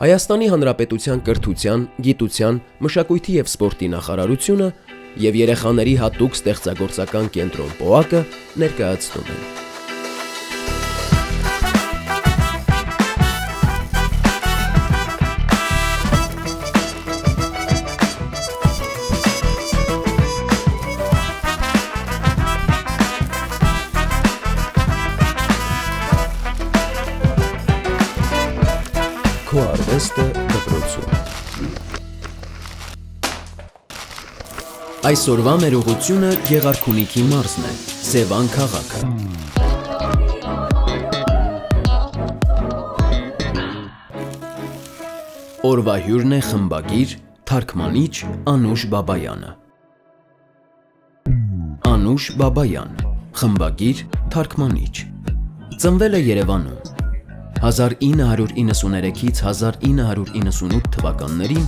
Հայաստանի Հանրապետության կրթության, գիտության, մշակույթի և սպորտի նախարարությունը և երեխաների հատուկ ստեղծագործական կենտրոն ՊՕԱԿ-ը ներկայացնում են։ Քո արվեստը դպրոցում։ Այսօրվա մեր ուղղությունը Գեղարքունիքի մարզն է, Սևան քաղաքը։ Օրվա հյուրն է խմբագիր, թարգմանիչ Անուշ Բաբայանը։ Անուշ Բաբայան, խմբագիր, թարգմանիչ։ Ծնվել է Երևանում։ 1993-ից 1998 թվականներին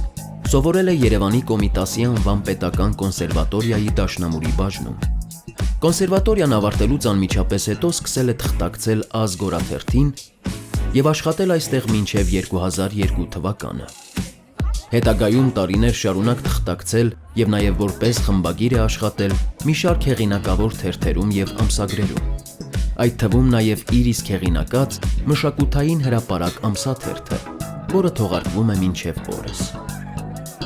սովորել է Երևանի Կոմիտասի անվան պետական կոնսերվատորիայի դաշնամուրի բաժնում։ Կոնսերվատորիան ավարտելուց անմիջապես հետո սկսել է թղթակցել «Ազգ» օրաթերթին և աշխատել այստեղ մինչև 2002 թվականը։ Հետագայում տարիներ շարունակ թղթակցել և նաև որպես խմբագիր է աշխատել մի շարք հեղինակավոր թերթերում և ամսագրերում, այդ թվում նաև իր իսկ հեղինակած մշակութային հրապարակ ամսաթերթը, որը թողարկվում է մինչև օրս։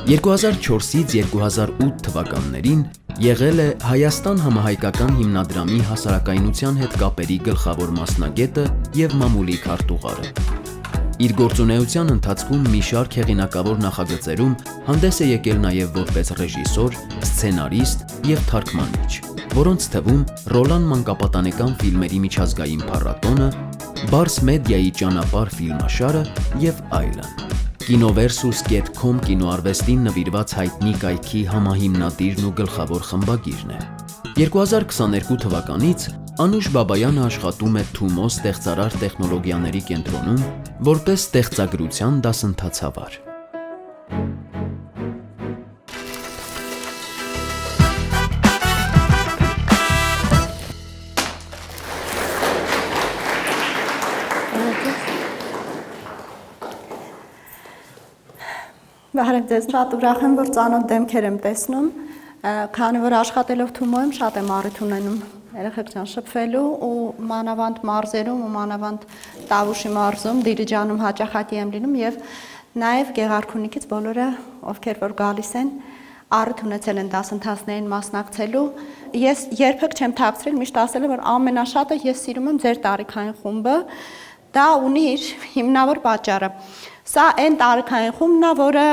2004-ից 2008 թվականներին եղել է Հայաստան համահայկական հիմնադրամի հասարակայնության հետ կապերի գլխավոր մասնագետը և մամուլի քարտուղարը։ Իր գործունեության ընթացքում մի շարք հեղինակավոր նախագծերում հանդես է եկել նաև որպես ռեժիսոր, սցենարիստ և թարգմանիչ, որոնց թվում Ռոլան մանկապատանեկան ֆիլմերի միջազգային փառատոնը, Բարս մեդիայի ճանապարհ ֆիլմաշարը և այլն։ Kinoversus.com կինոարվեստին նվիրված հայտնի կայքի համահիմնադիրն ու գլխավոր խմբագիրն է։ 2022 թվականից Անուշ Բաբայանը աշխատում է Թումո ստեղծարար տեխնոլոգիաների կենտրոնում որպես ստեղծագրության դասընթացավար։ Բարև ձեզ, շատ ուրախ եմ, որ ծանոթ դեմքեր եմ տեսնում, քանի որ աշխատելով Թումոյում շատ եմ առիթ ունենում երեխեք ջան շփվելու ու մանավանդ մարզերում ու մանավանդ Տավուշի մարզում, Դիլիջանում հաճախակի եմ լինում եւ նաեւ Գեղարքունիքից բոլորը, ովքեր որ գալիս են, առիթ ունեցել են դասընթացներին մասնակցելու։ Ես երբեք չեմ թաքցրել, միշտ ասել եմ, որ ամենաշատը ես սիրում եմ ձեր տարիքային խումբը, դա ունի իր հիմնավոր պատճառը։ Սա այն տարիքային խումբն է, որը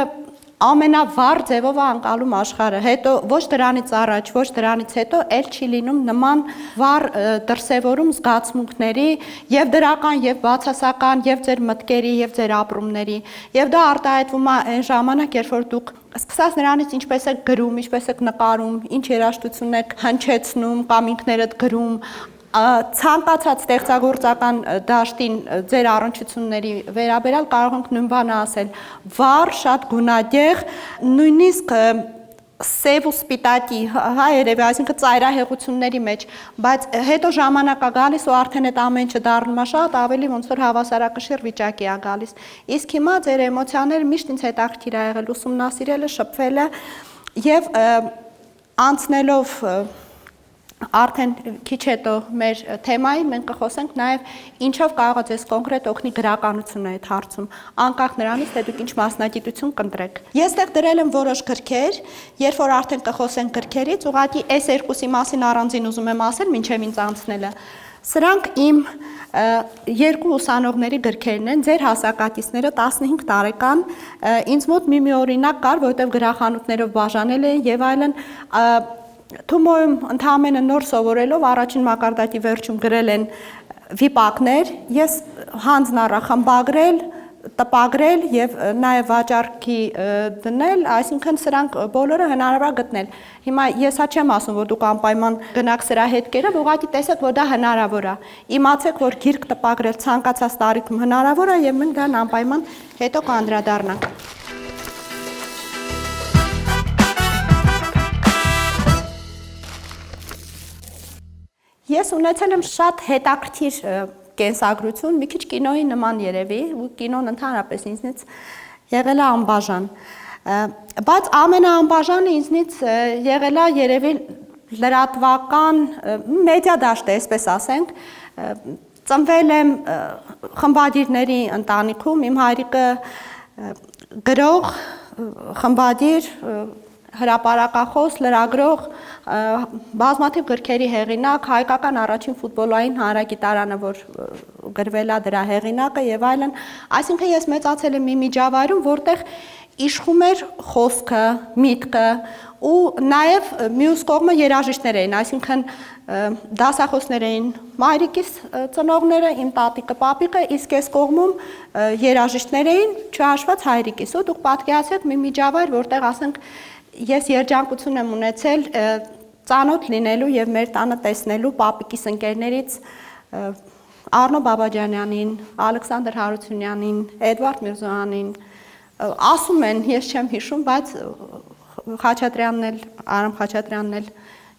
ամենավառ ձևով է անցալում աշխարհը, հետո ոչ դրանից առաջ, ոչ դրանից հետո էլ չի լինում նման վառ դրսևորում զգացմունքների եւ դրական եւ բացասական եւ ձեր մտքերի եւ ձեր ապրումների եւ դա արտահայտվում է այն ժամանակ, երբ որ դուք սկսած նրանից ինչպես եք գրում, ինչպես եք նկարում, ինչ երաժշտություն եք հնչեցնում կամ ինքներդ գրում, ցանկացած ստեղծագործական դաշտին ձեր առնչությունների վերաբերյալ կարող ենք նույն բանը ասել, վառ, շատ գունադեղ, նույնիսկ սև ու սպիտակի, հա երևի, այսինքն ծայրահեղությունների մեջ, բայց հետո ժամանակ է գալիս ու արդեն այդ ամեն ինչը դառնում է շատ ավելի ոնց որ հավասարակշիռ վիճակի է գալիս։ Իսկ հիմա ձեր էմոցիաները միշտ ինձ հետաքրքիր ա եղել ուսումնասիրելը, շփվելը եւ անցնելով արդեն քիչ հետո մեր թեմային մենք կխոսենք նաև ինչով կարող է ձեզ կոնկրետ օգնի գրականությունը այդ հարցում, անկախ նրանից, թե դուք ինչ մասնագիտություն կընտրեք։ Ես այդտեղ դրել եմ որոշ գրքեր, երբ որ արդեն կխոսենք գրքերից, ուղղակի այս երկուսի մասին առանձին ուզում եմ ասել, մինչև ինձ անցնելը։ Սրանք իմ երկու ուսանողների գրքերն են, ձեր հասակակիցները 15 տարեկան, ինձ մոտ մի օրինակ կար, որտեղ գրախանութներով բաժանել են եւ այլն Թումոյում ընդհանրապես նոր սովորելով առաջին մակարդակի վերջում գրել են վիպակներ, ես հանձն առա խմբագրել, տպագրել եւ նաեւ վաճառքի դնել, այսինքն սրանք բոլորը հնարավոր է գտնել։ Հիմա ես հա չեմ ասում, որ դուք անպայման գնաք սրա հետքերով, ուղղակի տեսեք, որ դա հնարավոր է։ Իմացեք, որ գիրք տպագրել ցանկացած տարիքում հնարավոր է եւ մենք դրան անպայման հետո կանդրադառնանք։ Ես ունեցել եմ շատ հետաքրքիր կենսագրություն, մի քիչ կինոյի նման երևի, ու կինոն ընդհանրապես ինձնից եղել է անբաժան։ Բայց ամենաանբաժանը ինձնից եղել է երևի լրատվական մեդիա դաշտը, այսպես ասենք, ծնվել եմ խմբագիրների ընտանիքում, իմ հայրիկը գրող, խմբագիր, հրապարակախոս, լրագրող, բազմաթիվ գրքերի հեղինակ, հայկական առաջին ֆուտբոլային հանրագիտարանը, որ գրվել է դրա հեղինակը եւ այլն, այսինքն ես մեծացել եմ մի միջավայրում, որտեղ իշխում էր խոսքը, միտքը ու նաև մյուս կողմը երաժիշտներ էին, այսինքն դասախոսներ էին մայրիկիս ծնողները, իմ տատիկը, պապիկը, իսկ այս կողմում երաժիշտներ էին, չհաշված հայրիկիս, ու դուք պատկերացրեք մի միջավայր, որտեղ ասենք ես երջանկություն եմ ունեցել ծանոթ լինելու եւ մեր տանը տեսնելու պապիկիս ընկերներից Արնո Բաբաջանյանին, Ալեքսանդր Հարությունյանին, Էդվարդ Միրզոյանին, ասում են, ես չեմ հիշում, բայց Խաչատրյանն էլ, Արամ Խաչատրյանն էլ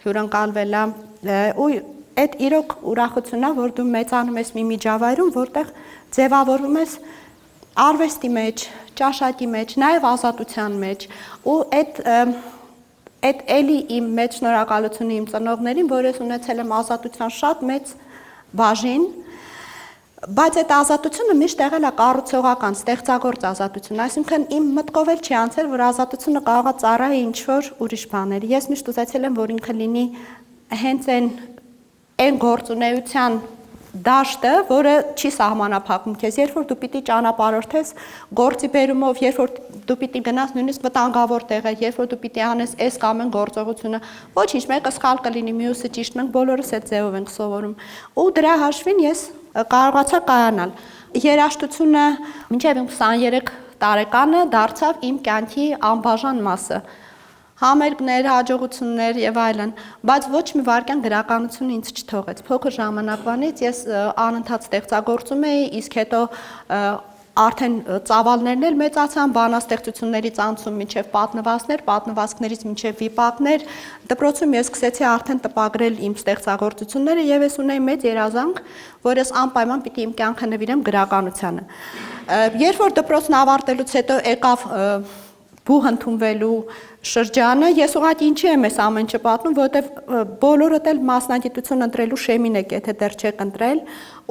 հյուրընկալվել է, ու այդ իրոք ուրախությունն է, որ դու մեծանում ես մի միջավայրում, որտեղ ձևավորվում ես արվեստի մեջ, ճաշակի մեջ, նաև ազատության մեջ, ու այդ էլի իմ մեծ շնորհակալությունը իմ ծնողներին, որ ես ունեցել եմ ազատության շատ մեծ բաժին, բայց այդ ազատությունը միշտ եղել է կառուցողական, ստեղծագործ ազատություն, այսինքն իմ մտքով էլ չի անցել, որ ազատությունը կարող է ծառայի ինչ-որ ուրիշ բաների։ Ես միշտ ուզեցել եմ, որ ինքը լինի հենց այն գործունեության դաշտը, որը չի սահմանափակում քեզ, երբ որ դու պիտի ճանապարհորդես գործի բերումով, երբ որ դու պիտի գնաս նույնիսկ վտանգավոր տեղեր, երբ որ դու պիտի անես այս կամ այն գործողությունը, ոչինչ, մեկը սխալ կլինի, մյուսը ճիշտ, մենք բոլորս այդ ձևով ենք սովորում։ Ու դրա հաշվին ես կարողացա կայանալ։ Երաժշտությունը մինչև իմ 23 տարեկանը դարձավ իմ կյանքի անբաժան մասը։ Համերգներ, հաջողություններ եւ այլն, բայց ոչ մի վարքյան գրականությունը ինձ չթողեց։ Փոքր ժամանակվանից ես անընդհատ ստեղծագործում էի, իսկ հետո արդեն ծավալներն էլ մեծացան, բանաստեղծություններից անցում մինչև պատմվածքներ, պատմվածքներից մինչև վիպակներ։ Դպրոցում ես սկսեցի արդեն տպագրել իմ ստեղծագործությունները եւ ես ունեի մեծ երազանք, որ ես անպայման պիտի իմ կյանքը նվիրեմ գրականությանը։ Երբ որ դպրոցն ավարտելուց հետո եկավ բուհ ընդունվելու շրջանը, ես ուղղակի ինչի եմ այս ամեն ինչը պատմում, որովհետև բոլորդ էլ մասնագիտություն ընտրելու շեմին եք, եթե դեռ չեք ընտրել,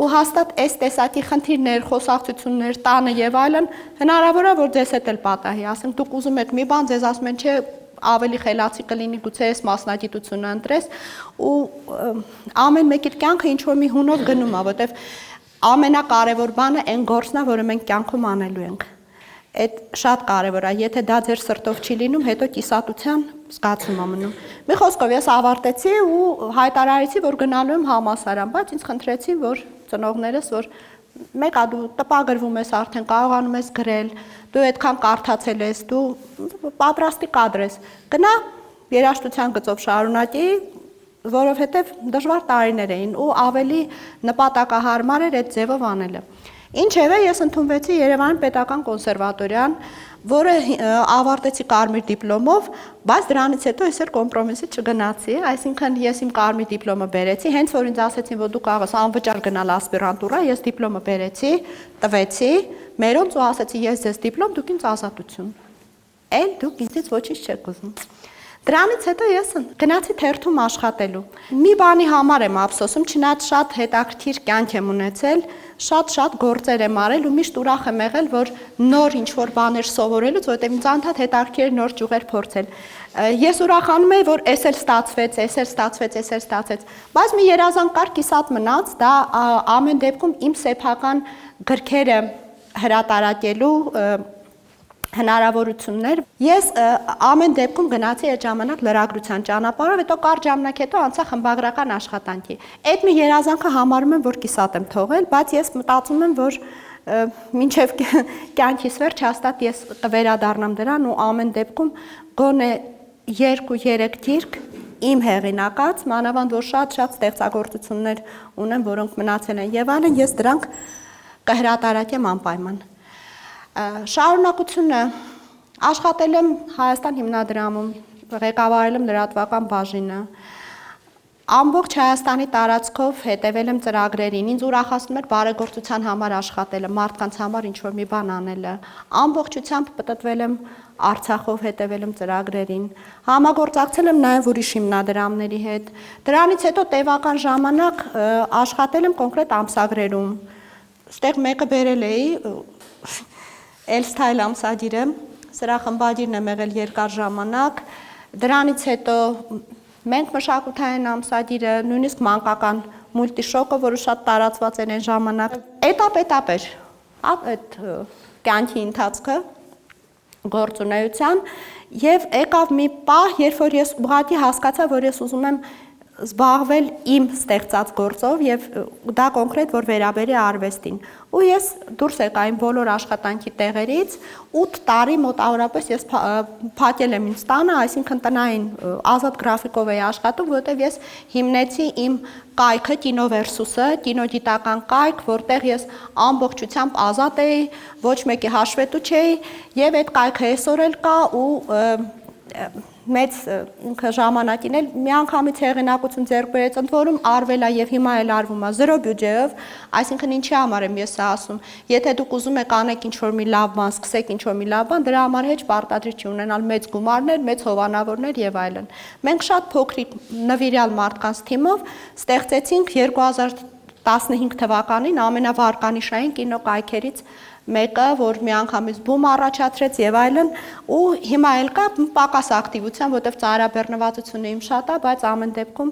ու հաստատ այս տեսակի խնդիրներ, խոսակցություններ, տանը եւ այլն հնարավոր է որ ձեզ հետ էլ պատահի, ասենք դուք ուզում եք մի բան, ձեզ ասում են, չէ, ավելի խելացի կլինի գուցե այս մասնագիտությունը ընտրես, ու ամեն մեկի կյանքը ինչ որ մի հունով գնում է, որովհետև ամենակարևոր բանը այն գործն է, որը մենք կյանքում անելու ենք։ Այդ շատ կարևոր է, եթե դա ձեր սրտով չի լինում, հետո կիսատության զգացում է մնում։ Մի խոսքով ես ավարտեցի ու հայտարարեցի, որ գնալու եմ համալսարան, բայց ինձ խնդրեցին, որ ծնողներս, որ մեկա դու տպագրվում ես արդեն, կարողանում ես գրել, դու այդքան կարդացել ես, դու պատրաստի կադր ես, գնա երաժշտության գծով շարունակի, որովհետև դժվար տարիներ էին ու ավելի նպատակահարմար էր այդ ձևով անելը։ Ինչևէ, ես ընդունվեցի Երևանի պետական կոնսերվատորիան, որը ավարտեցի կարմիր դիպլոմով, բայց դրանից հետո ես կոմպրոմիսի չգնացի, այսինքն ես իմ կարմիր դիպլոմը բերեցի, հենց որ ինձ ասեցին, որ դու կարող ես անվճար գնալ ասպիրանտուրա, ես դիպլոմը բերեցի, տվեցի, մերոնց ու ասեցի, ես ձեզ դիպլոմ, դուք ինձ ազատություն։ Էլ դուք ինձից ոչինչ չեք ուզում։ Դրանից հետո ես գնացի թերթում աշխատելու։ Մի բանի համար եմ ափսոսում, չնայած շատ հետաքրքիր կյանք եմ ունեցել, շատ գործեր եմ արել ու միշտ ուրախ եմ եղել, որ նոր ինչ-որ բաներ սովորելուց, որովհետև ինձ անդադ հետաքրքիր նոր ճյուղեր փորձել։ Ես ուրախանում եի, որ էս էլ ստացվեց, բայց մի երազանք կար, կիսատ մնաց, դա ամեն դեպքում իմ սեփական գրքերը հրատարակելու հնարավորություններ։ Ես ամեն դեպքում գնացի այդ ժամանակ լրագրության ճանապարհով, հետո կարճ ժամանակ հետո անցա խմբագրական աշխատանքի։ Այդ մի երազանքը համարում եմ, որ կիսատ եմ թողել, բայց ես մտածում եմ, որ մինչև կյանքիս վերջ հաստատ ես կվերադառնամ դրան ու ամեն դեպքում գոնե 2-3 գիրք իմ հեղինակած, մանավանդ որ շատ ստեղծագործություններ ունեմ, որոնք մնացել են եւ այլն, ես դրանք կհրատարակեմ անպայման։ Շարունակությունը աշխատել եմ Հայաստան հիմնադրամում, ղեկավարել եմ լրատվական բաժինը, Ամբողջ Հայաստանի տարածքով հետևել եմ ծրագրերին, ինձ ուրախացնում էր բարեգործության համար աշխատելը, մարդկանց համար ինչ-որ մի բան անելը, ամբողջությամբ պտտվել եմ Արցախով հետևել եմ ծրագրերին, համագործակցել եմ նաև ուրիշ հիմնադրամների հետ, դրանից հետո տևական ժամանակ աշխատել եմ կոնկրետ ամսագրերում, ստեղ մեկը բերել էի, L-Style ամսագիրը, սրա խմբագիրն եմ եղել երկար ժամանակ, դրանից հետո մենք մշակութային ամսագիրը, նույնիսկ մանկական մուլտիշոկը, որը շատ տարածված էր այն ժամանակ, էտապ էր, այդ կյանքի ընթացքը գործունեության եւ եկավ մի պահ, երբ որ ես ուղղակի հասկացա, որ ես ուզում եմ զբաղվել իմ ստեղծած գործով եւ դա կոնկրետ որ վերաբերի արվեստին։ Ու ես դուրս եկա իմ բոլոր աշխատանքի տեղերից 8 տարի մոտավորապես ես փակել եմ ինձ տանը, այսինքն տնային ազատ գրաֆիկով էի աշխատում, որովհետեւ ես հիմնեցի իմ կայքը Կինովերսուսը, կինոգիտական կայք, որտեղ ես ամբողջությամբ ազատ էի, ոչ մեկի հաշվետու չէի եւ այդ կայքը այսօր էլ կա ու մեծ ինքը ժամանակին էլ միանգամից հեղինակություն ձեռք բերեց, ընդ որում արվել է եւ հիմա էլ արվում է 0 բյուջեով, այսինքն ինչի համար եմ ես ասում, եթե դուք ուզում եք անեք ինչ-որ մի լավ բան, սկսեք ինչ-որ մի լավ բան, դրա համար հեչ պարտադիր չի ունենալ մեծ գումարներ, մեծ հովանավորներ եւ այլն։ Մենք շատ փոքրիկ նվիրյալ մարդկանց թիմով ստեղծեցինք 2015 թվականին ամենավարկանիշային կինոկայքերից մեկը, որ միանգամից բում առաջացրեց եւ այլն, ու հիմա էլ կա պակաս ակտիվության, որտեղ ծայրաբեռնվածությունը իմ շատ է, բայց ամեն դեպքում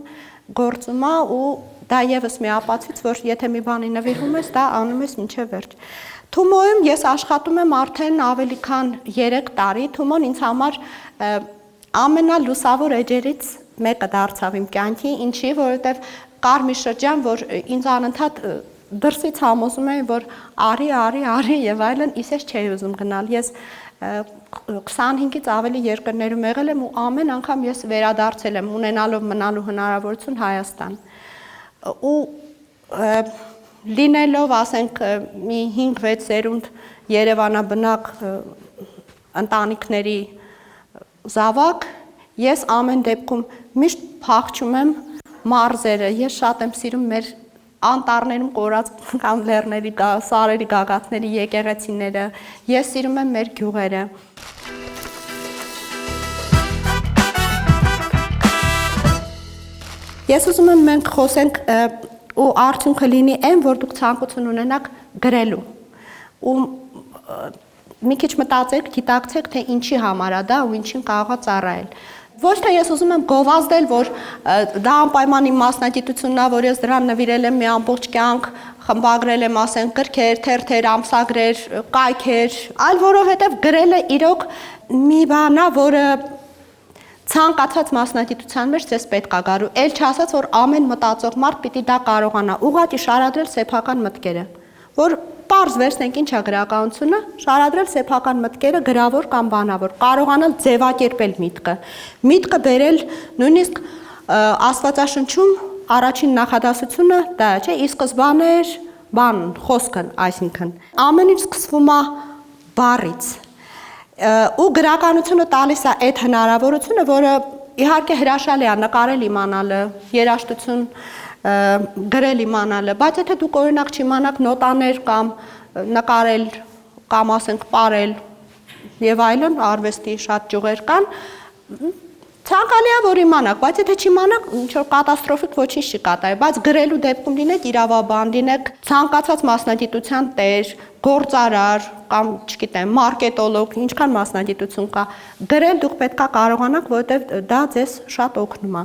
գործում է ու դա եւս մի ապացույց, որ եթե մի բանի նվիրվում ես, դա անում ես մինչեւ վերջ։ Թումոյում ես աշխատում եմ արդեն ավելի քան 3 տարի, Թումոն ինձ համար ամենալուսավոր էջերից մեկը դարձավ իմ կյանքի, ինչի, որովհետեւ կար մի շրջան, որ ինձ անընդհատ դրսից համոզում էին, որ արի եւ այլն, իսես չէի ուզում գնալ։ Ես 25-ից ավելի երկրներում եղել եմ ու ամեն անգամ ես վերադարձել եմ ունենալով մնալու հնարավորություն Հայաստան։ Ու լինելով, ասենք, մի 5-6 սերունդ Երևանաբնակ ընտանիքների զավակ, ես ամեն դեպքում միշտ փախչում եմ մարզերը, ես շատ եմ սիրում մեր անտառներում կորած կամ լեռների, սարերի գագաթների եկեղեցիները, ես սիրում եմ մեր գյուղերը։ Ես ուզում եմ մենք խոսենք ու արդյունքը լինի այն, որ դուք ցանկություն ունենաք գրելու։ Ու մի քիչ մտածեք, գիտակցեք, թե ինչի համար է դա ու ինչին կարող է ծառայել։ Ոչ թե ես ուզում եմ գովազդել, որ դա անպայման իմ մասնագիտությունն է, որ ես դրան նվիրել եմ մի ամբողջ կյանք, խմբագրել եմ, ասենք, գրքեր, թերթեր, ամսագրեր, կայքեր, այլ որովհետև գրելը իրոք մի բան է, որը ցանկացած մասնագիտության մեջ ձեզ պետք է գարու։ Էլ չասած, որ ամեն մտածող մարդ պիտի դա կարողանա ուղղակի շարադրել սեփական մտքերը, որ պարզ վերցնենք ինչ է գրականությունը, շարադրել սեփական մտքերը գրավոր կամ բանավոր, կարողանալ ձևակերպել միտքը։ Միտքը բերել նույնիսկ Աստվածաշնչում առաջին նախադասությունը դա է, չէ՞, ի սկզբանե էր բան, խոսքն, այսինքն ամեն ինչ սկսվում է բառից։ Ու գրականությունը տալիս է այդ հնարավորությունը, որը իհարկե հրաշալի է նկարել իմանալը, երաժշտություն գրել իմանալը, բայց եթե դուք օրինակ չիմանաք նոտաներ կամ նկարել կամ ասենք պարել եւ այլն, արվեստի շատ ճյուղեր կան, ցանկալի է որ իմանաք, բայց եթե չիմանաք, ինչ որ կատաստրոֆիկ ոչինչ չի կատարի, բայց գրելու դեպքում լինեք իրավաբան, լինեք ցանկացած մասնագիտության տեր, գործարար կամ, չգիտեմ, մարկետոլոգ, ինչքան մասնագիտություն կա, գրել դուք պետքա կարողանաք, որովհետեւ դա ձեզ շատ օգնում է։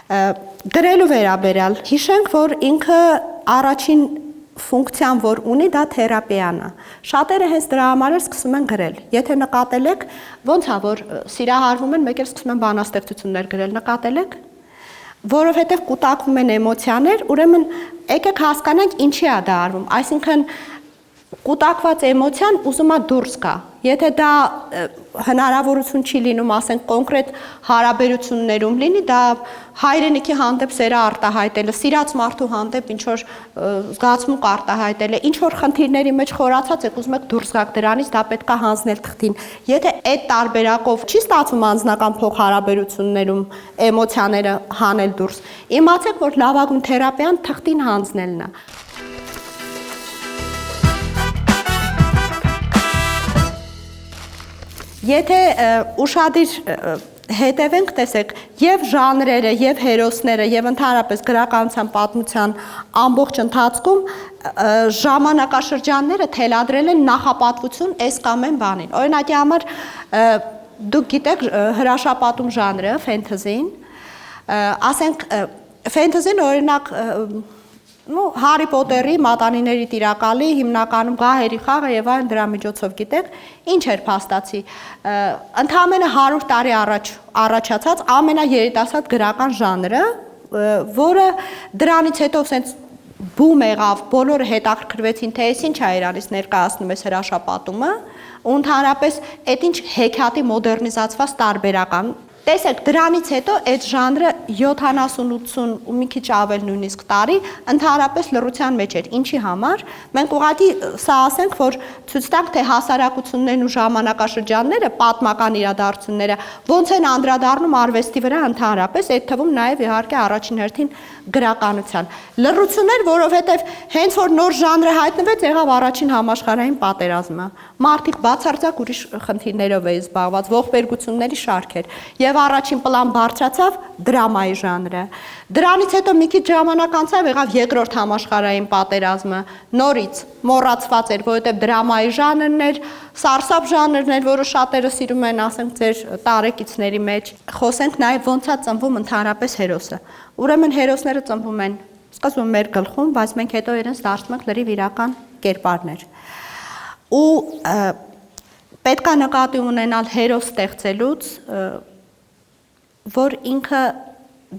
Գրելու վերաբերյալ հիշենք, որ ինքը առաջին ֆունկցիան, որ ունի, դա թերապիան է։ Շատերը հենց դրա համար էլ սկսում են գրել։ Եթե նկատել եք, ոնց է, որ սիրահարվում են, մեկ էլ սկսում են բանաստեղծություններ գրել, նկատել եք, որովհետև կուտակվում են էմոցիաներ, ուրեմն եկեք հասկանանք ինչի է դա արվում։ Այսինքն կուտակված էմոցիան ուզում է դուրս գա։ Եթե դա հնարավորություն չի լինում, ասենք կոնկրետ հարաբերություններում լինի, դա հայրենիքի հանդեպ սերը արտահայտելը, սիրած մարդու հանդեպ ինչ որ զգացմունք արտահայտելը, ինչ որ խնդիրների մեջ խորացած եք, ուզում եք դուրս գաք դրանից, դա պետք է հանձնել թղթին։ Եթե այդ տարբերակով չի ստացվում անձնական փոխհարաբերություններում էմոցիաները հանել դուրս, իմացեք, որ լավագույն թերապիան թղթին հանձնելն է։ Եթե ուշադիր հետևենք, տեսեք, եւ ժանրերը, եւ հերոսները, եւ ընդհանրապես գրականության պատմության ամբողջ ընթացքում ժամանակաշրջանները թելադրել են նախապատվություն այս կամ այն բանին։ Օրինակի համար դուք գիտեք հրաշապատում ժանրը, ֆենթազին, ասենք ֆենթազին օրինակ Հարի Պոտերի, Մատանիների տիրակալի, հիմնականում գահերի խաղը եւ այլն դրա միջոցով գիտեք, ինչ էր փաստացի։ Ընդամենը 100 տարի առաջ առաջացած ամենաերիտասարդ գրական ժանրը, որը դրանից հետո sense բում եղավ, բոլորը հետաքրքրվեցին, թե այս ինչ է իրանից ներկայացնում էս հրաշապատումը, ու ընդհանրապես այդ ինչ հեքիաթի մոդեռնիզացված տարբերական Տեսեք, դրանից հետո այդ ժանրը 70-80 ու մի քիչ ավել նույնիսկ տարի ընդհանրապես լռության մեջ էր։ Ինչի համար։ Մենք ուղղակի սա ասենք, որ ցույց տանք, թե հասարակություններն ու ժամանակաշրջանները, պատմական իրադարձությունները ոնց են անդրադառնում արվեստի վրա ընդհանրապես, այդ թվում նաև իհարկե առաջին հերթին գրականության։ Լռություններ, որովհետև հենց որ նոր ժանրը հայտնվեց, եղավ առաջին համաշխարհային պատերազմը։ Մարդիկ բացարձակ ուրիշ խնդիրներով էին զբաղված, ողբերգությունների շարք էր։ Եվ առաջին պլան բարձրացավ դրամայի ժանրը։ Դրանից հետո մի քիչ ժամանակ անցավ, եղավ երկրորդ համաշխարհային պատերազմը, նորից մոռացված էր, որովհետև դրամայի ժանրն էր, սարսափ ժանրն էր, որը շատերը սիրում են, ասենք, ձեր տարեկիցների մեջ։ Խոսենք նաև ոնց է ծնվում ընդհանրապես հերոսը։ Ուրեմն հերոսները ծնվում են սկզբում մեր գլխում, բայց մենք հետո իրենց դարձնում ենք լրիվ իրական կերպարներ։ Ու պետք է նկատի ունենալ հերոս ստեղծելուց, որ ինքը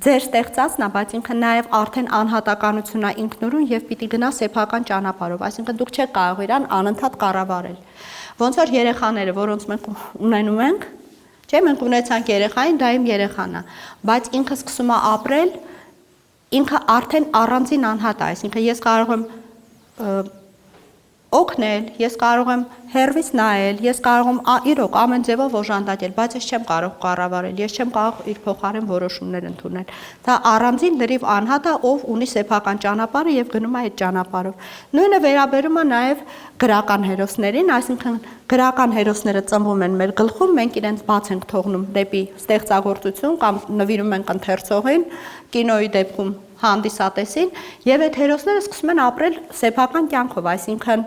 ձեր ստեղծածն է, բայց ինքը նաև արդեն անհատականություն է ինքնուրույն եւ պիտի գնա սեփական ճանապարհով, այսինքն դուք չեք կարող իրան անընդհատ կառավարել։ Ոնց որ երեխաները, որոնց մենք ունենում ենք, չէ՞, մենք ունեցանք երեխային, դա իմ երեխան է, բայց ինքը սկսում է ապրել, ինքը արդեն առանձին անհատ է, այսինքն ես կարող եմ օգնել, ես կարող եմ հերվից նայել, ես կարող եմ իրոք ամեն ձևով օժանդակել, բայց ես չեմ կարող կառավարել, ես չեմ կարող իր փոխարեն որոշումներ ընդունել։ Դա առանձին լրիվ անհատ է, ով ունի սեփական ճանապարհը եւ գնում է այդ ճանապարհով։ Նույնը վերաբերում է նաեւ գրական հերոսներին, այսինքն գրական հերոսները ծնվում են մեր գլխում, մենք իրենց բաց ենք թողնում դեպի ստեղծագործություն կամ նվիրում ենք ընթերցողին, կինոյի դեպքում հանդիսատեսին, եւ այդ հերոսները սկսում են ապրել սեփական կյանքով, այսինքն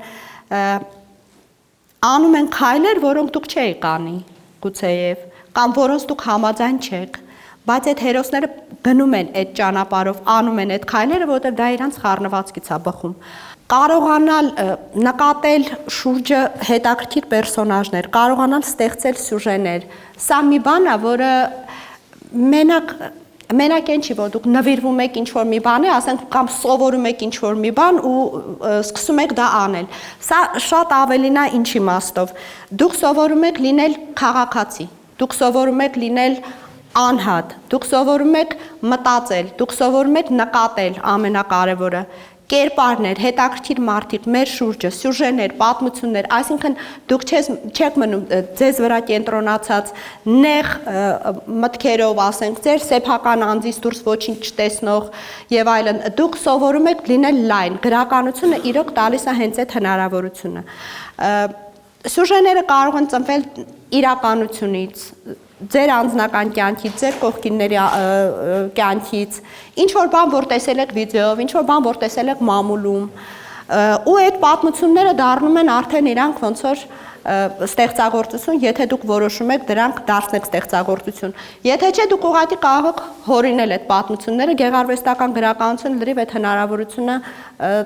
անում են քայլեր, որոնք դուք չեք անի, գուցեև, կամ որոնց դուք համաձայն չեք, բայց այդ հերոսները գնում են այդ ճանապարհով, անում են այդ քայլերը, որովհետեւ դա իրանց խառնվածքից է բխում։ Կարողանալ նկատել շուրջը հետաքրքիր պերսոնաժներ, կարողանալ ստեղծել սյուժեներ, սա մի բան է, որը մենակ այն չի, որ դուք նվիրվում եք ինչ-որ մի բանի, ասենք կամ սովորում եք ինչ-որ մի բան ու սկսում եք դա անել։ Սա շատ ավելին է ինչ իմաստով։ Դուք սովորում եք լինել քաղաքացի, դուք սովորում եք լինել անհատ, դուք սովորում եք մտածել, դուք սովորում եք նկատել, ամենակարևորը, կերպարներ, հետաքրքիր մարդիկ, մեր շուրջը, սյուժեներ, պատմություններ, այսինքն դուք չեք մնում ձեզ վրա կենտրոնացած նեղ մտքերով, ասենք, ձեր սեփական անձից դուրս ոչինչ չտեսնող եւ այլն, դուք սովորում եք լինել լայն, գրականությունը իրոք տալիս է հենց այդ հնարավորությունը։ Սյուժեները կարող են ծնվել իրականությունից, ձեր անձնական կյանքից, ձեր կողքինների կյանքից, ինչ-որ բան, որ տեսել եք վիդեոյով, ինչ-որ բան, որ տեսել եք մամուլում, ու այդ պատմությունները դառնում են արդեն իրանք ոնց որ ստեղծագործություն, եթե դուք որոշում եք դրանք դարձնեք ստեղծագործություն։ Եթե չէ, դուք ուղղակի կարող եք հորինել այդ պատմությունները, գեղարվեստական գրականությունը լրիվ այդ հնարավորությունը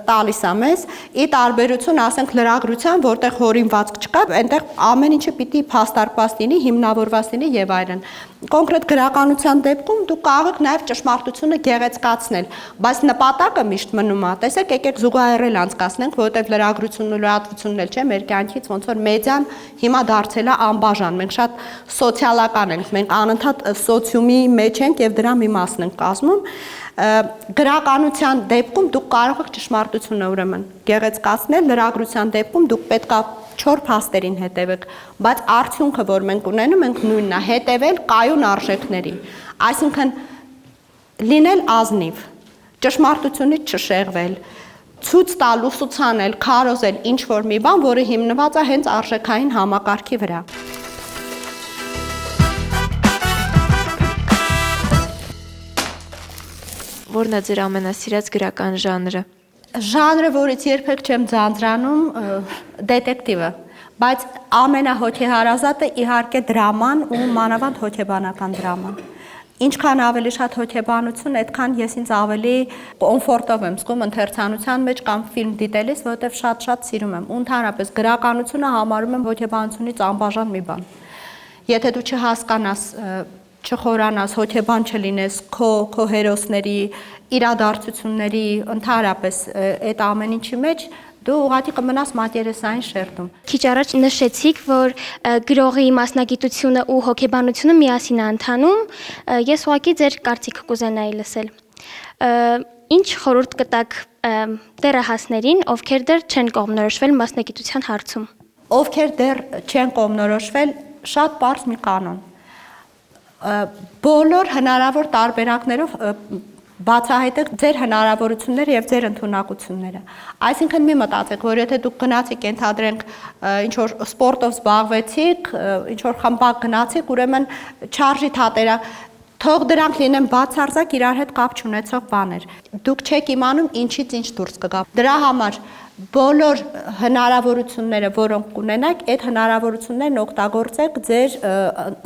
տալիս է մեզ, ի տարբերություն, ասենք, լրագրության, որտեղ հորինվածք չկա, այնտեղ ամեն ինչը պիտի փաստարկված լինի, հիմնավորված լինի եւ այլն։ Կոնկրետ գրականության դեպքում դուք կարող եք նաև ճշմարտությունը գեղեցկացնել, բայց նպատակը միշտ մնում է։ Տեսեք, եկեք զուգահեռել անցկացնենք, որովհետև լրագրությունն ու լրատվությունն էլ չէ, մեր կյանքից ոնց որ մեդիան հիմա դարձել է անբաժան։ Մենք շատ սոցիալական ենք, մենք անընդհատ սոցիումի մեջ ենք եւ դրա մի մասն ենք կազմում։ Գրականության դեպքում դուք կարող եք ճշմարտությունը ուրեմն գեղեցկացնել, լրագրության դեպքում դուք պետքա 4 փաստերին հետևեք, բայց արդյունքը, որ մենք ունենում ենք, նույնն է՝ հետևել կայուն արժեքներին, այսինքն լինել ազնիվ, ճշմարտությունից չշեղվել, ցույց տալ, ուսուցանել, քարոզել ինչ-որ մի բան, որը հիմնված է հենց արժեքային համակարգի վրա։ Որն է ձեր ամենասիրած գրական ժանրը։ Ժանրը, որից երբեք չեմ ձանձրանում, դետեկտիվը, բայց ամենահոգեհարազատը իհարկե դրաման ու մանավանդ հոգեբանական դրաման։ Ինչքան ավելի շատ հոգեբանություն, այդքան ես ինձ ավելի կոմֆորտով եմ զգում ընթերցանության մեջ կամ ֆիլմ դիտելիս, որովհետև շատ սիրում եմ։ Ու ընդհանրապես գրականությունը համարում եմ հոգեբանությունից անբաժան մի բան։ Եթե դու չհասկանաս, չխորանաս, հոգեբան չլինես քո հերոսների, իրադարձությունների, ընդհանրապես այդ ամեն ինչի մեջ, դու ուղղակի կմնաս մատերեսային շերտում։ Քիչ առաջ նշեցիք, որ գրողի մասնագիտությունը ու հոգեբանությունը միասին է ընթանում, ես ուղղակի ձեր կարծիքը կուզենայի լսել։ Ինչ խորհուրդ կտաք դեռահասներին, ովքեր դեռ չեն կողմնորոշվել մասնագիտության հարցում։ Ովքեր դեռ չեն կողմնորոշվել, շատ պարզ մի կանոն։ Բոլոր հնարավոր տարբերակներով բացահայտեք ձեր հնարավորությունները եւ ձեր ընդունակությունները։ Այսինքն մի մտածեք, որ եթե դուք գնացիք, ենթադրենք, ինչ որ սպորտով զբաղվեցիք, ինչ որ խմբակ գնացիք, ուրեմն չարժի թատերա, թող դրանք լինեն բացարձակ իրար հետ կապ չունեցող բաներ։ Դուք չեք իմանում ինչից ինչ դուրս կգա։ Դրա համար բոլոր հնարավորությունները, որոնք կունենաք, այդ հնարավորություններն օգտագործեք ձեր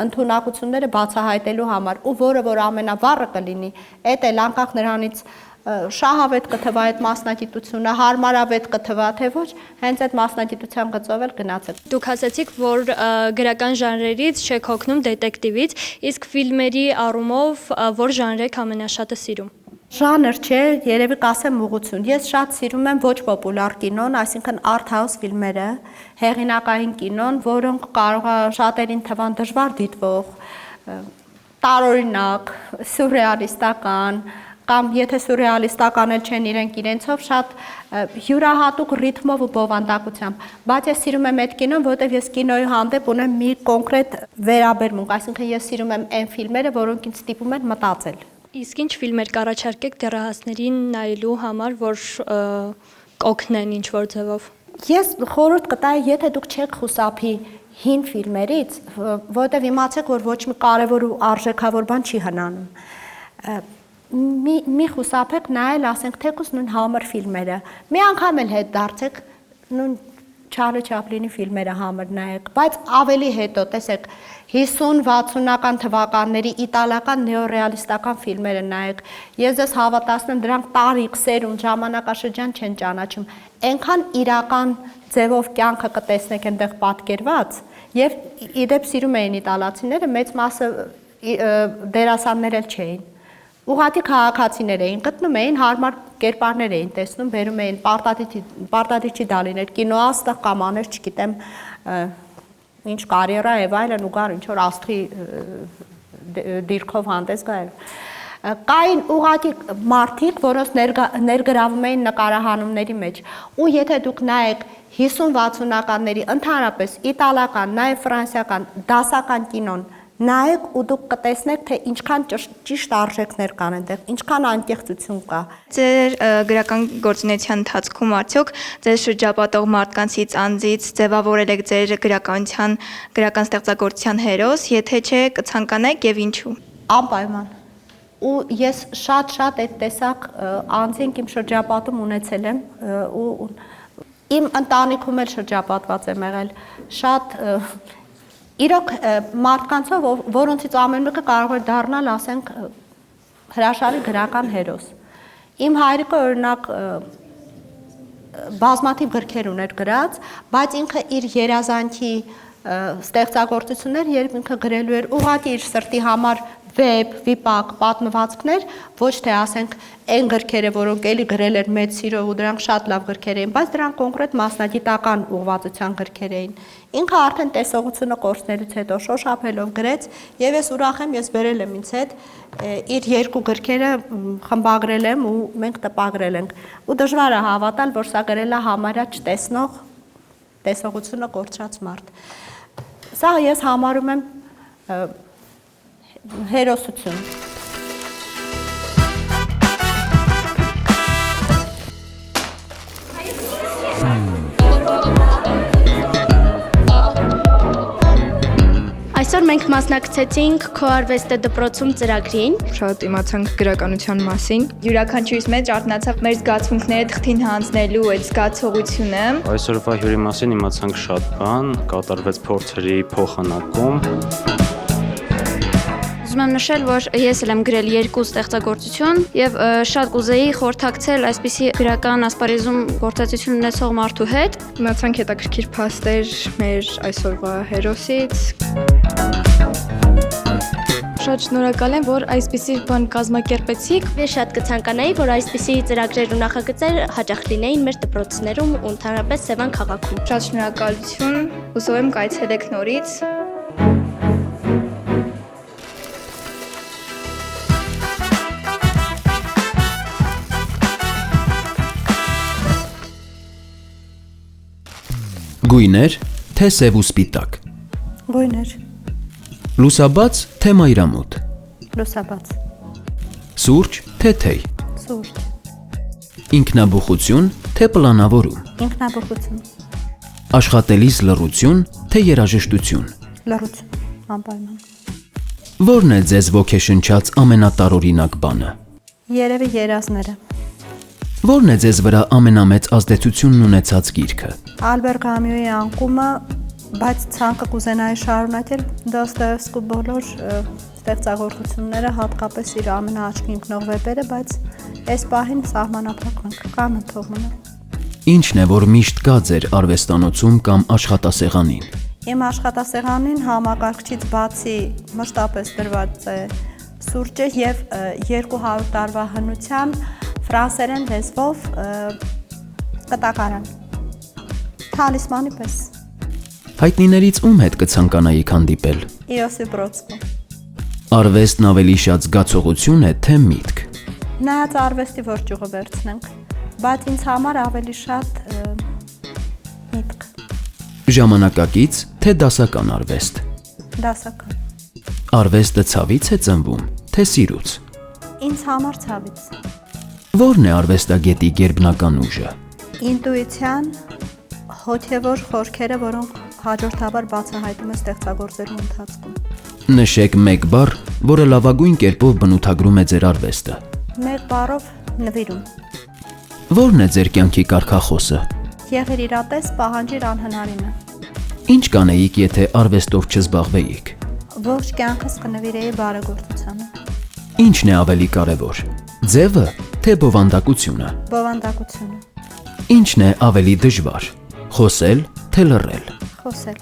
ընդունակությունները բացահայտելու համար, ու որը որ ամենավառը կլինի, այդ էլ անկախ նրանից շահավետ կթվա այդ մասնագիտությունը, հարմարավետ կթվա, թե ոչ, հենց այդ մասնագիտության գծով էլ գնացեք։ Դուք ասացիք, որ գրական ժանրերից չեք հոգնում դետեկտիվից, իսկ ֆիլմերի առումով որ ժանր եք ամենաշատը սիրում։ Ժանր չէ, երևի կասեմ ուղղություն։ Ես շատ սիրում եմ ոչ պոպուլար կինոն, այսինքն art house ֆիլմերը, հեղինակային կինոն, որոնք կարող է շատերին թվան դժվար դիտվող, տարօրինակ, սյուրռեալիստական, կամ եթե սյուրռեալիստական էլ չեն իրենցով շատ յուրահատուկ ռիթմով ու բովանդակությամբ, բայց ես սիրում եմ այդ կինոն, որովհետև ես կինոյի հանդեպ ունեմ մի կոնկրետ վերաբերմունք, այսինքն ես սիրում եմ այն ֆիլմերը, որոնք ինձ ստիպում են մտածել։ Իսկ ինչ ֆիլմեր կառաջարկեք դեռահասներին նայելու համար, որ կօգնեն ինչ-որ ձևով։ Ես խորհուրդ կտայի, եթե դուք չեք խուսափի հին ֆիլմերից, որովհետև իմացեք, որ ոչ մի կարևոր ու արժեքավոր բան չի հնանում։ Մի խուսափեք նայել, ասենք, թեկուզ նույն համր ֆիլմերը։ Մի անգամ էլ հետ դարձեք նույն Չարլի Չապլինի ֆիլմերը համր նայեք, բայց ավելի հետո, տեսեք, 50-60-ական թվականների իտալական նեոռեալիստական ֆիլմերը նայեք։ Ես ձեզ հավատացնում, դրանք տարիք, սերունդ, ժամանակաշրջան չեն ճանաչում։ Այնքան իրական ձևով կյանքը կտեսնեք այնտեղ պատկերված, եւ իդեպ սիրում էին իտալացիները, մեծ մասը դերասաններ էլ չէին։ Ուղղակի քաղաքացիներ էին, գտնում էին, հարմար կերպարներ էին տեսնում, բերում էին պարտադիր դա լիներ, կինոաստղ կամ աներ, չգիտեմ, ինչ կարիերա եւ այլն ու գար ինչ որ աստղի դիրքով հանդես գայր։ Կային ուղղակի մարդիկ, որոնց ներգրավում էին նկարահանումների մեջ, ու եթե դուք նայեք 50-60-ականների ընդհանրապես իտալական, նաեւ ֆրանսիական, դասական կինոն նայեք ու դուք կտեսնեք, թե ինչքան ճիշտ արժեքներ կան այնտեղ, ինչքան անկեղծություն կա։ Ձեր գրական գործունեության ընթացքում արդյոք ձեր շրջապատող մարդկանցից անձից ձևավորել եք ձեր գրական ստեղծագործության հերոս, եթե չէ, կցանկանայիք եւ ինչու։ Անպայման։ Ու ես շատ այդ տեսակ անձինք իմ շրջապատում ունեցել եմ ու Իմ ընտանիքում էլ շրջապատված եմ եղել շատ իրոք մարդկանցով, որոնցից ամեն մեկը կարող է դառնալ, ասենք, հրաշալի գրական հերոս։ Իմ հայրիկը օրինակ բազմաթիվ գրքեր ուներ գրած, բայց ինքը իր երազանքի ստեղծագործություններ, երբ ինքը գրելու էր ուղղակի իր սրտի համար վեբ, վիպակ, պատմվածքներ, ոչ թե ասենք այն գրքերը, որոնք էլի գրել էր մեծ սիրով ու դրանք շատ լավ գրքեր էին, բայց դրանք կոնկրետ մասնագիտական ուղղվածության գրքեր էին։ Ինքը արդեն տեսողությունը կորցնելուց հետո շոշափելով գրեց, եւ ես ուրախ եմ, ես բերել եմ ինձ հետ իր երկու գրքերը խմբագրել եմ ու մենք տպագրել ենք։ Ու դժվար է հավատալ, որ սա գրել է համարյա չտեսնող տեսողությունը կորցրած մարդ։ Սա ես համարում եմ հերոսություն։ Այսօր մենք մասնակցեցինք Քո արվեստը դպրոցում ծրագրին։ Շատ իմացանք գրականության մասին։ Յուրաքանչյուրիս մեջ արտնացավ մեր զգացմունքները թղթին հանձնելու այդ զգացողությունը։ Այսօրվա հյուրի մասին իմացանք շատ բան, կատարվեց փորձերի փոխանակում։ Ուզում եմ նշել, որ ես էլ եմ գրել երկու ստեղծագործություն եւ շատ կուզեի խորհրդակցել այսպիսի գրական ասպարեզում գործածություն ունեցող մարդու հետ։ Իմացանք հետաքրքիր փաստեր մեր այսօրվա հերոսից։ Շատ շնորհակալ եմ, որ այսպիսի բան կազմակերպեցիք։ Ես շատ կցանկանայի, որ այսպիսի ծրագրեր ու նախագծեր հաճախ լինեին մեր դպրոցներում ու ընդհանրապես Սևան քաղաքում։ Շատ շնորհակալություն։ Հուսով եմ կայցելեք նորից։ Գույներ, թե սև ու սպիտակ։ Գույներ, Լուսաբաց, թե մայրամուտ։ լուսաբաց, Սուրճ, թե թեյ։ սուրճ, Ինքնաբուխություն, թե պլանավորում։ ինքնաբուխություն, Աշխատելիս լռություն, թե երաժշտություն։ լռություն, անպայման։ Որն է ձեզ ոգեշնչած ամենատարօրինակ բանը։ Երևի երազները։ Որն է ձեզ վրա ամենամեծ ազդեցությունն ունեցած գիրքը։ Ալբեր Կամյուի անկումը, բայց ցանկը կուզենայի շարունակել Դոստոևսկու բոլոր ստեղծագործությունները, հատկապես իր ամենաաչքի ընկնող վեպերը, բայց այս պահին սահմանափակ ենք, կան թող մնա։ Ինչն է, որ միշտ կա ձեր արվեստանոցում կամ աշխատասեղանին։ Իմ աշխատասեղանին համակարգչից բացի մշտապես դրված է սուրճը եւ 200 տարվա հնության ֆրանսերեն լեզվով կտակարան։ Թալիսմանի պես։ Հայտնիներից ում հետ կցանկանայիք հանդիպել։ Իոսիֆ Բրոդսկի։ Արվեստն ավելի շատ զգացողություն է, թե միտք։ Նայած արվեստի որ ճյուղը վերցնենք, բայց ինձ համար ավելի շատ միտք։ Ժամանակակից, թե դասական արվեստ։ Դասական։ Արվեստը ցավից է ծնվում, թե սիրուց։ Ինձ համար ցավից։ Որն է արվեստագետի գերբնական ուժը։ Ինտուիցիան, հոգևոր խորքերը, որոնք հաջորդաբար բացահայտում է ստեղծագործելու ընթացքում։ Նշեք մեկ բառ, որը լավագույն կերպով բնութագրում է ձեր արվեստը։ Մեկ բառով նվիրում։ Որն է ձեր կյանքի կարգախոսը։ Եղիր իրատես, պահանջիր անհնարինը։ Ինչ կանեիք, եթե արվեստով չզբաղվեիք։ Ողջ կյանքս կնվիրեի բարեգործությանը։ Ինչն է ավելի կարևոր։ Ձևը, թե բովանդակությունը։ Բովանդակությունը։ Ինչն է ավելի դժվար։ Խոսել, թե լռել։ Խոսել։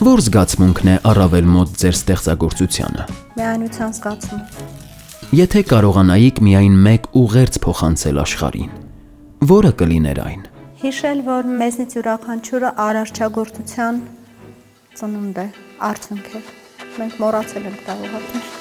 Որ զգացմունքն է առավել մոտ ձեր ստեղծագործությանը։ Միայնության զգացումը։ Եթե կարողանայիք միայն մեկ ուղերձ փոխանցել աշխարհին, որը կլիներ այն։ Հիշել, որ մեզնից յուրաքանչյուրը արարչագործության ծնունդ է, արդյունք է։ Մենք մոռացել ենք դա ուղղակի։